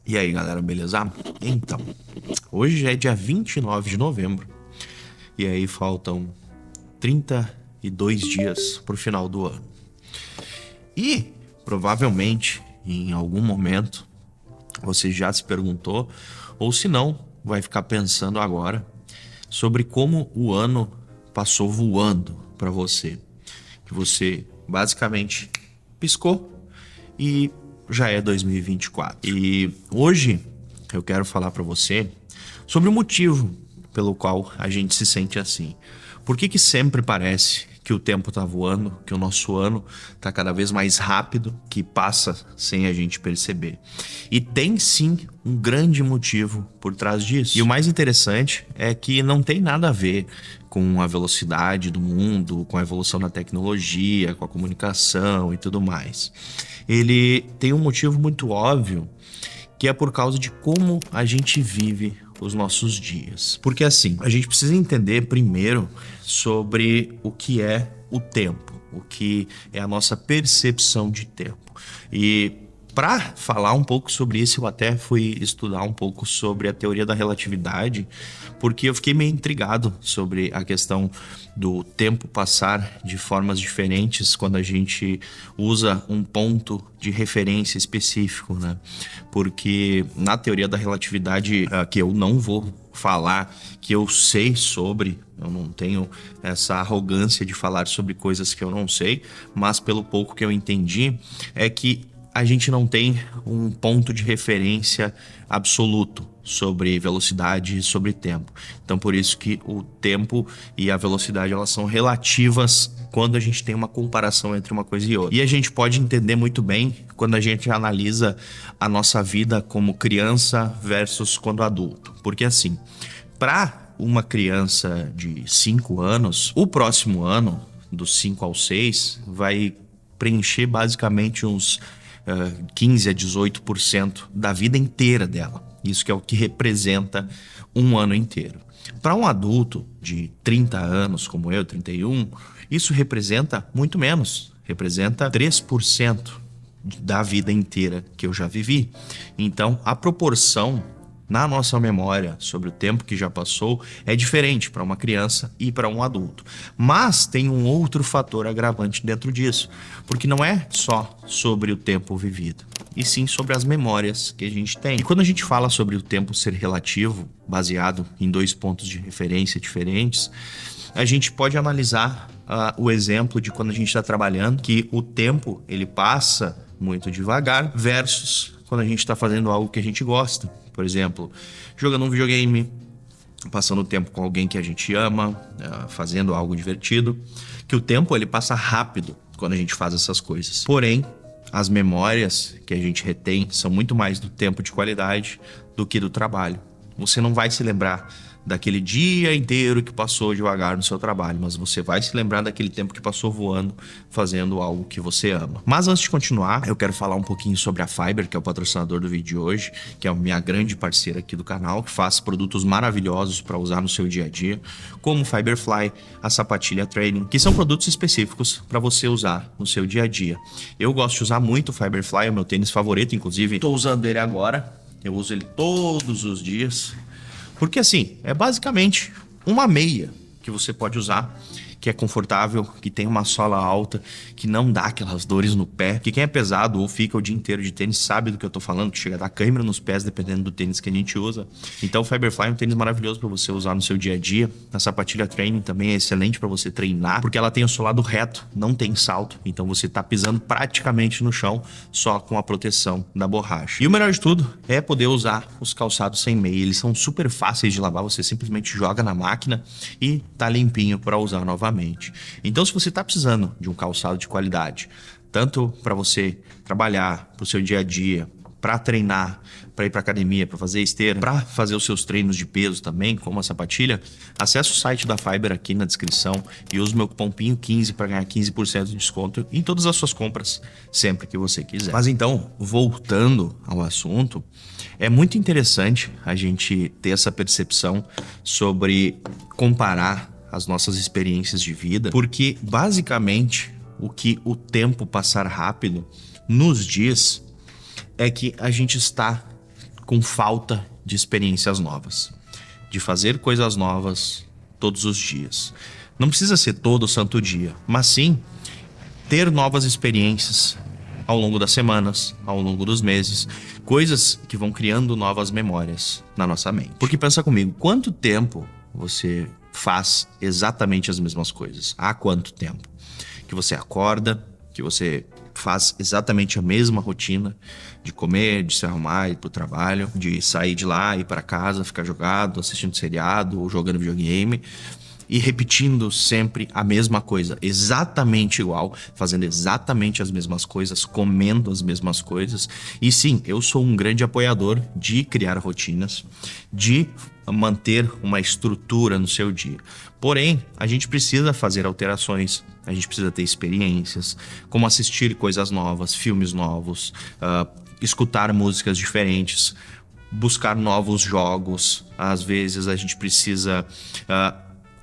E aí, galera, beleza? Então, hoje já é dia 29 de novembro e aí faltam 32 dias pro final do ano. E provavelmente em algum momento você já se perguntou, ou se não, vai ficar pensando agora sobre como o ano passou voando para você. Que você basicamente piscou e já é 2024. E hoje eu quero falar para você sobre o motivo pelo qual a gente se sente assim. Por que sempre parece que o tempo tá voando, que o nosso ano tá cada vez mais rápido, que passa sem a gente perceber? E tem sim um grande motivo por trás disso. E o mais interessante é que não tem nada a ver com a velocidade do mundo, com a evolução da tecnologia, com a comunicação e tudo mais. Ele tem um motivo muito óbvio, que é por causa de como a gente vive os nossos dias. Porque assim, a gente precisa entender primeiro sobre o que é o tempo, o que é a nossa percepção de tempo. E para falar um pouco sobre isso, eu até fui estudar um pouco sobre a teoria da relatividade, porque eu fiquei meio intrigado sobre a questão do tempo passar de formas diferentes quando a gente usa um ponto de referência específico, né? Porque na teoria da relatividade, que eu não vou falar que eu sei sobre, eu não tenho essa arrogância de falar sobre coisas que eu não sei, mas pelo pouco que eu entendi, é que a gente não tem um ponto de referência absoluto sobre velocidade e sobre tempo. Então, por isso que o tempo e a velocidade, elas são relativas quando a gente tem uma comparação entre uma coisa e outra. E a gente pode entender muito bem quando a gente analisa a nossa vida como criança versus quando adulto. Porque assim, para uma criança de 5 anos, o próximo ano, dos 5 aos 6, vai preencher basicamente uns 15 a 18% da vida inteira dela. Isso que é o que representa um ano inteiro. Para um adulto de 30 anos, como eu, 31, isso representa muito menos. Representa 3% da vida inteira que eu já vivi. Então, a proporção na nossa memória sobre o tempo que já passou é diferente para uma criança e para um adulto. Mas tem um outro fator agravante dentro disso, porque não é só sobre o tempo vivido, e sim sobre as memórias que a gente tem. E quando a gente fala sobre o tempo ser relativo, baseado em 2 pontos de referência diferentes, a gente pode analisar o exemplo de quando a gente está trabalhando, que o tempo ele passa muito devagar versus quando a gente está fazendo algo que a gente gosta. Por exemplo, jogando um videogame, passando tempo com alguém que a gente ama, fazendo algo divertido, que o tempo ele passa rápido quando a gente faz essas coisas. Porém, as memórias que a gente retém são muito mais do tempo de qualidade do que do trabalho. Você não vai se lembrar daquele dia inteiro que passou devagar no seu trabalho, mas você vai se lembrar daquele tempo que passou voando, fazendo algo que você ama. Mas antes de continuar, eu quero falar um pouquinho sobre a Fiber, que é o patrocinador do vídeo de hoje, que é a minha grande parceira aqui do canal, que faz produtos maravilhosos para usar no seu dia a dia, como o Fiberfly, a sapatilha Training, que são produtos específicos para você usar no seu dia a dia. Eu gosto de usar muito o Fiberfly, é o meu tênis favorito, inclusive estou usando ele agora, eu uso ele todos os dias. Porque assim, é basicamente uma meia que você pode usar, que é confortável, que tem uma sola alta, que não dá aquelas dores no pé. Que quem é pesado ou fica o dia inteiro de tênis sabe do que eu tô falando, que chega a dar cãibra nos pés dependendo do tênis que a gente usa. Então o Fiberfly é um tênis maravilhoso para você usar no seu dia a dia. A sapatilha Training também é excelente para você treinar, porque ela tem o solado reto, não tem salto. Então você tá pisando praticamente no chão, só com a proteção da borracha. E o melhor de tudo é poder usar os calçados sem meia. Eles são super fáceis de lavar, você simplesmente joga na máquina e tá limpinho para usar novamente. Então, se você está precisando de um calçado de qualidade, tanto para você trabalhar, para o seu dia a dia, para treinar, para ir para academia, para fazer esteira, para fazer os seus treinos de peso também, como a sapatilha, acesse o site da Fiber aqui na descrição e use o meu cupom PINHO15 para ganhar 15% de desconto em todas as suas compras, sempre que você quiser. Mas então, voltando ao assunto, é muito interessante a gente ter essa percepção sobre comparar as nossas experiências de vida, porque basicamente o que o tempo passar rápido nos diz é que a gente está com falta de experiências novas, de fazer coisas novas todos os dias. Não precisa ser todo santo dia, mas sim ter novas experiências ao longo das semanas, ao longo dos meses, coisas que vão criando novas memórias na nossa mente. Porque pensa comigo, quanto tempo você faz exatamente as mesmas coisas? Há quanto tempo que você acorda, que você faz exatamente a mesma rotina de comer, de se arrumar, ir pro trabalho, de sair de lá, ir para casa, ficar jogado, assistindo seriado ou jogando videogame e repetindo sempre a mesma coisa, exatamente igual, fazendo exatamente as mesmas coisas, comendo as mesmas coisas. E sim, eu sou um grande apoiador de criar rotinas, de manter uma estrutura no seu dia. Porém, a gente precisa fazer alterações, a gente precisa ter experiências, como assistir coisas novas, filmes novos, escutar músicas diferentes, buscar novos jogos. Às vezes a gente precisa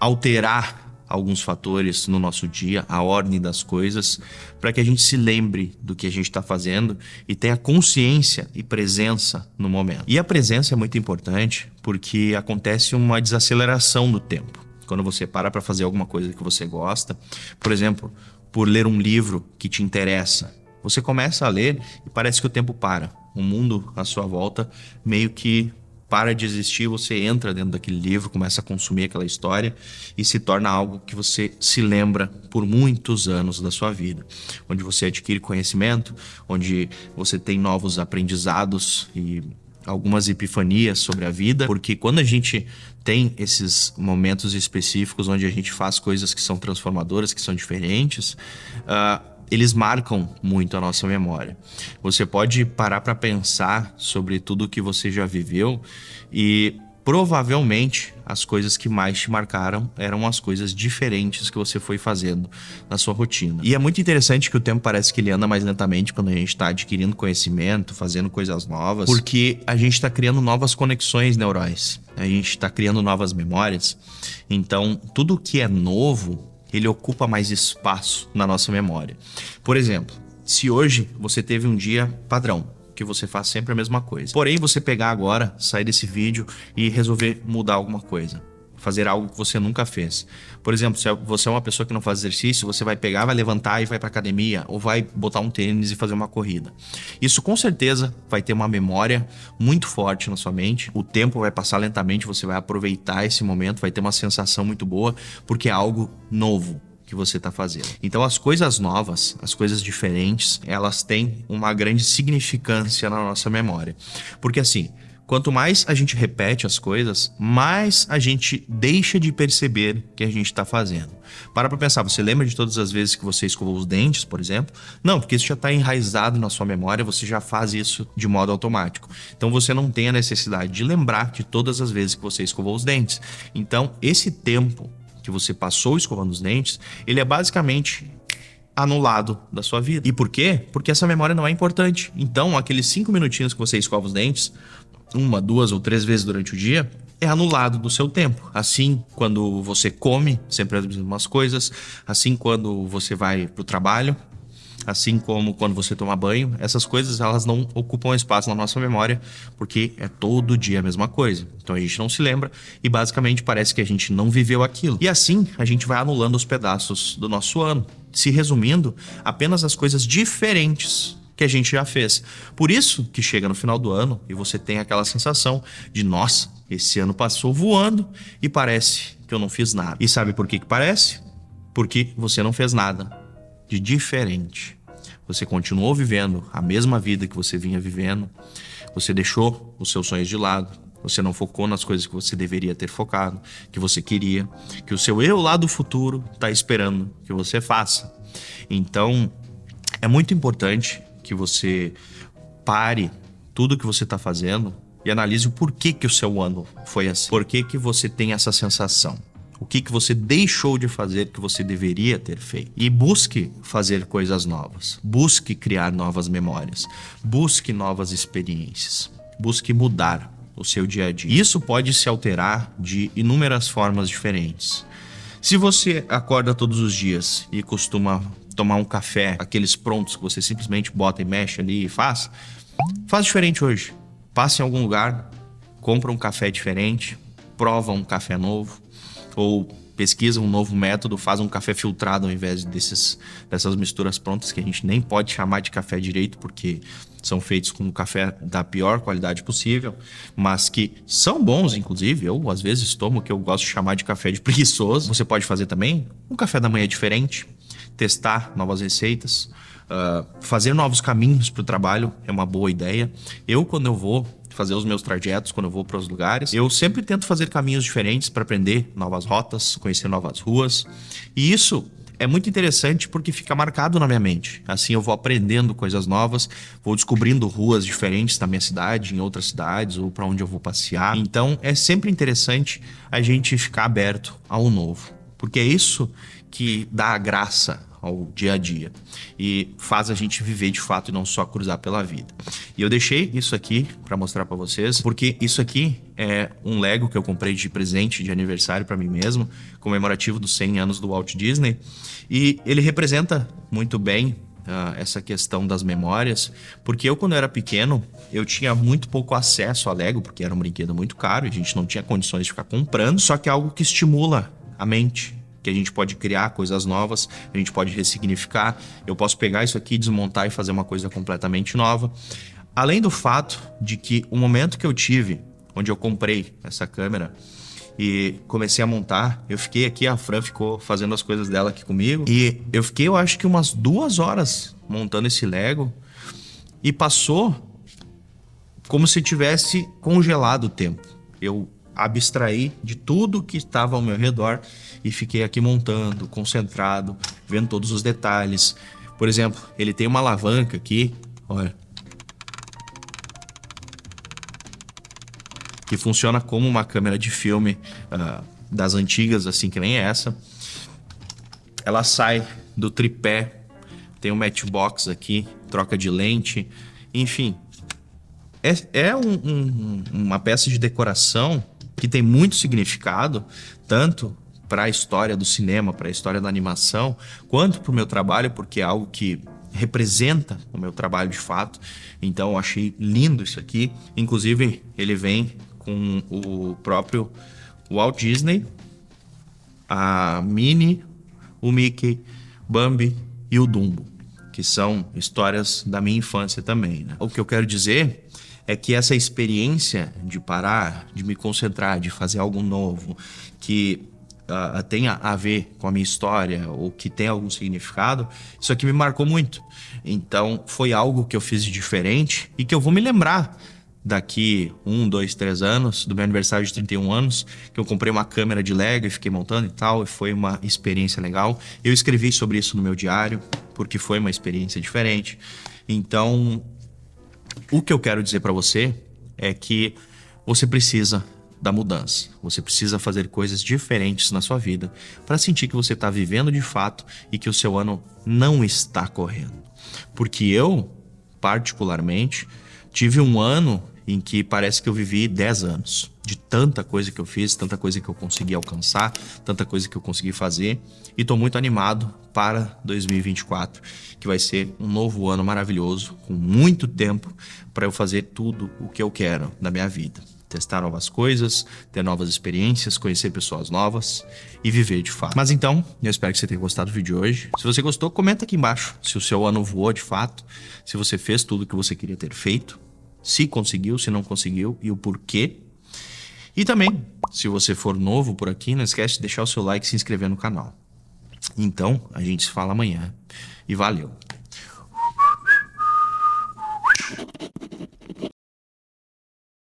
alterar alguns fatores no nosso dia, a ordem das coisas, para que a gente se lembre do que a gente está fazendo e tenha consciência e presença no momento. E a presença é muito importante porque acontece uma desaceleração do tempo. Quando você para fazer alguma coisa que você gosta, por exemplo, por ler um livro que te interessa, você começa a ler e parece que o tempo para. O mundo à sua volta meio que para de existir, você entra dentro daquele livro, começa a consumir aquela história e se torna algo que você se lembra por muitos anos da sua vida, onde você adquire conhecimento, onde você tem novos aprendizados e algumas epifanias sobre a vida, porque quando a gente tem esses momentos específicos onde a gente faz coisas que são transformadoras, que são diferentes, eles marcam muito a nossa memória. Você pode parar para pensar sobre tudo que você já viveu e provavelmente as coisas que mais te marcaram eram as coisas diferentes que você foi fazendo na sua rotina. E é muito interessante que o tempo parece que ele anda mais lentamente quando a gente está adquirindo conhecimento, fazendo coisas novas, porque a gente está criando novas conexões neurais, a gente está criando novas memórias. Então, tudo que é novo, ele ocupa mais espaço na nossa memória. Por exemplo, se hoje você teve um dia padrão, que você faz sempre a mesma coisa, porém você pegar agora, sair desse vídeo e resolver mudar alguma coisa, fazer algo que você nunca fez. Por exemplo, se você é uma pessoa que não faz exercício, você vai pegar, vai levantar e vai para academia, ou vai botar um tênis e fazer uma corrida. Isso com certeza vai ter uma memória muito forte na sua mente, o tempo vai passar lentamente, você vai aproveitar esse momento, vai ter uma sensação muito boa, porque é algo novo que você está fazendo. Então as coisas novas, as coisas diferentes, elas têm uma grande significância na nossa memória. Porque assim, quanto mais a gente repete as coisas, mais a gente deixa de perceber que a gente está fazendo. Para pensar, você lembra de todas as vezes que você escovou os dentes, por exemplo? Não, porque isso já está enraizado na sua memória, você já faz isso de modo automático. Então você não tem a necessidade de lembrar de todas as vezes que você escovou os dentes. Então esse tempo que você passou escovando os dentes, ele é basicamente anulado da sua vida. E por quê? Porque essa memória não é importante. Então, aqueles 5 minutinhos que você escova os dentes, 1, 2 ou 3 vezes durante o dia, é anulado do seu tempo. Assim, quando você come, sempre as mesmas coisas. Assim, quando você vai pro trabalho. Assim como quando você toma banho, essas coisas elas não ocupam espaço na nossa memória, porque é todo dia a mesma coisa. Então a gente não se lembra e basicamente parece que a gente não viveu aquilo. E assim a gente vai anulando os pedaços do nosso ano, se resumindo apenas as coisas diferentes que a gente já fez. Por isso que chega no final do ano e você tem aquela sensação de nossa, esse ano passou voando e parece que eu não fiz nada. E sabe por que parece? Porque você não fez nada de diferente. Você continuou vivendo a mesma vida que você vinha vivendo, você deixou os seus sonhos de lado, você não focou nas coisas que você deveria ter focado, que você queria, que o seu eu lá do futuro está esperando que você faça. Então, é muito importante que você pare tudo que você está fazendo e analise o porquê que o seu ano foi assim. Por que que você tem essa sensação? O que você deixou de fazer que você deveria ter feito? E busque fazer coisas novas. Busque criar novas memórias. Busque novas experiências. Busque mudar o seu dia a dia. Isso pode se alterar de inúmeras formas diferentes. Se você acorda todos os dias e costuma tomar um café, aqueles prontos que você simplesmente bota e mexe ali e faz diferente hoje. Passa em algum lugar, compra um café diferente, prova um café novo, ou pesquisa um novo método, faz um café filtrado ao invés dessas misturas prontas que a gente nem pode chamar de café direito, porque são feitos com café da pior qualidade possível, mas que são bons, inclusive. Eu, às vezes, tomo o que eu gosto de chamar de café de preguiçoso. Você pode fazer também um café da manhã diferente, testar novas receitas, fazer novos caminhos para o trabalho é uma boa ideia. Eu, quando eu vou fazer os meus trajetos, quando eu vou para os lugares, eu sempre tento fazer caminhos diferentes para aprender novas rotas, conhecer novas ruas. E isso é muito interessante porque fica marcado na minha mente. Assim eu vou aprendendo coisas novas, vou descobrindo ruas diferentes da minha cidade, em outras cidades, ou para onde eu vou passear. Então é sempre interessante a gente ficar aberto ao novo, porque é isso que dá a graça ao dia a dia e faz a gente viver de fato e não só cruzar pela vida. E eu deixei isso aqui para mostrar para vocês, porque isso aqui é um Lego que eu comprei de presente de aniversário para mim mesmo, comemorativo dos 100 anos do Walt Disney, e ele representa muito bem essa questão das memórias, porque eu, quando eu era pequeno, eu tinha muito pouco acesso a Lego, porque era um brinquedo muito caro e a gente não tinha condições de ficar comprando, só que é algo que estimula a mente, que a gente pode criar coisas novas, a gente pode ressignificar. Eu posso pegar isso aqui, desmontar e fazer uma coisa completamente nova. Além do fato de que o momento que eu tive, onde eu comprei essa câmera e comecei a montar, eu fiquei aqui, a Fran ficou fazendo as coisas dela aqui comigo, e eu fiquei, eu acho que umas 2 horas montando esse Lego, e passou como se tivesse congelado o tempo. Eu abstraí de tudo que estava ao meu redor e fiquei aqui montando, concentrado, vendo todos os detalhes. Por exemplo, ele tem uma alavanca aqui, olha, que funciona como uma câmera de filme das antigas, assim, que nem essa. Ela sai do tripé, tem um matchbox aqui, troca de lente, enfim. É uma peça de decoração que tem muito significado, tanto para a história do cinema, para a história da animação, quanto para o meu trabalho, porque é algo que representa o meu trabalho de fato. Então eu achei lindo isso aqui. Inclusive, ele vem com o próprio Walt Disney, a Minnie, o Mickey, Bambi e o Dumbo, que são histórias da minha infância também, né? O que eu quero dizer é que essa experiência de parar, de me concentrar, de fazer algo novo, que tenha a ver com a minha história ou que tenha algum significado, isso aqui me marcou muito. Então foi algo que eu fiz de diferente e que eu vou me lembrar daqui 1, 2, 3 anos, do meu aniversário de 31 anos, que eu comprei uma câmera de Lego e fiquei montando e tal, e foi uma experiência legal. Eu escrevi sobre isso no meu diário, porque foi uma experiência diferente. Então, o que eu quero dizer para você é que você precisa da mudança. Você precisa fazer coisas diferentes na sua vida para sentir que você está vivendo de fato e que o seu ano não está correndo. Porque eu, particularmente, tive um ano em que parece que eu vivi 10 anos. De tanta coisa que eu fiz, tanta coisa que eu consegui alcançar, tanta coisa que eu consegui fazer. E estou muito animado para 2024, que vai ser um novo ano maravilhoso, com muito tempo para eu fazer tudo o que eu quero na minha vida. Testar novas coisas, ter novas experiências, conhecer pessoas novas e viver de fato. Mas então, eu espero que você tenha gostado do vídeo de hoje. Se você gostou, comenta aqui embaixo se o seu ano voou de fato, se você fez tudo o que você queria ter feito, se conseguiu, se não conseguiu e o porquê. E também, se você for novo por aqui, não esquece de deixar o seu like e se inscrever no canal. Então, a gente se fala amanhã. E valeu!